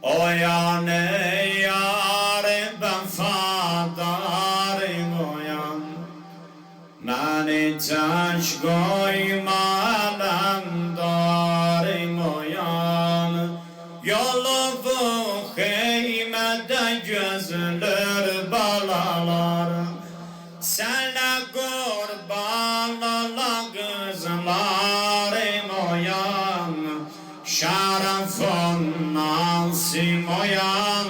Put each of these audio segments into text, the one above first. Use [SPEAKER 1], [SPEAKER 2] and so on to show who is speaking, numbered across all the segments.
[SPEAKER 1] O yan ey yârim ben fadarım o yan. Nani taş koymadan darım o yan. Yolu bu heymede gözler balalar. Sana kurban ola kızlarım o yan. Şarafın Nasım o yan.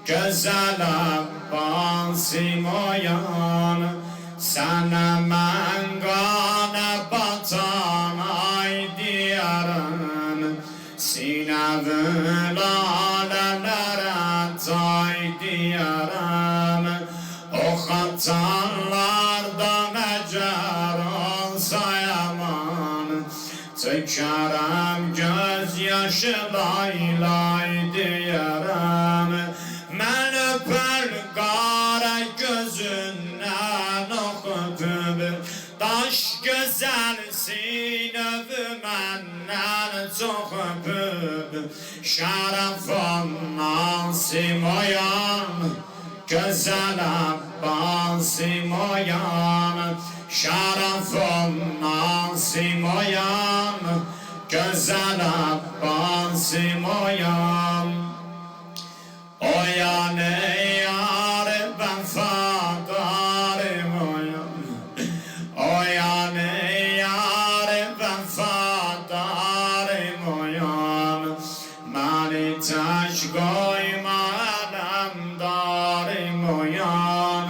[SPEAKER 1] Güzel Abbasım o yan. Sana mengane batan ay diyarın. Sinavı lalelere tay diyarın. O hatalardan ecer olsa yaman. Tükerem gözyaşı lay lay diyarım. Men öper kara gözünden okutup. Taş güzelsin övmenden çok öpüp. Şerefon Nasım o yan. Güzel Abbasım o yan. Şerefon Nasım o yan. Güzel Abbasım o yan. O yan ey yârim ben fadarım o yan. O yan ey yârim ben fadarım o yan. Mani taş koymadan darım o yan.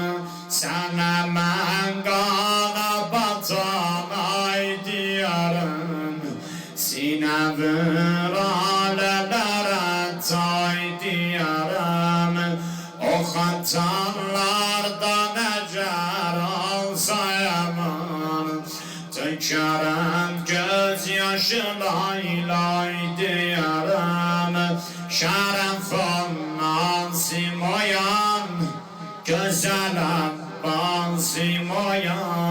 [SPEAKER 1] Sana mengana batan ay diyarın. Sinavı lalelere tay diyarım. O hatalardan ecer olsa yaman. Tükerem gözyaşı lay lay diyarım. Şerefon Nasım o yan. Güzel Abbasım o yan.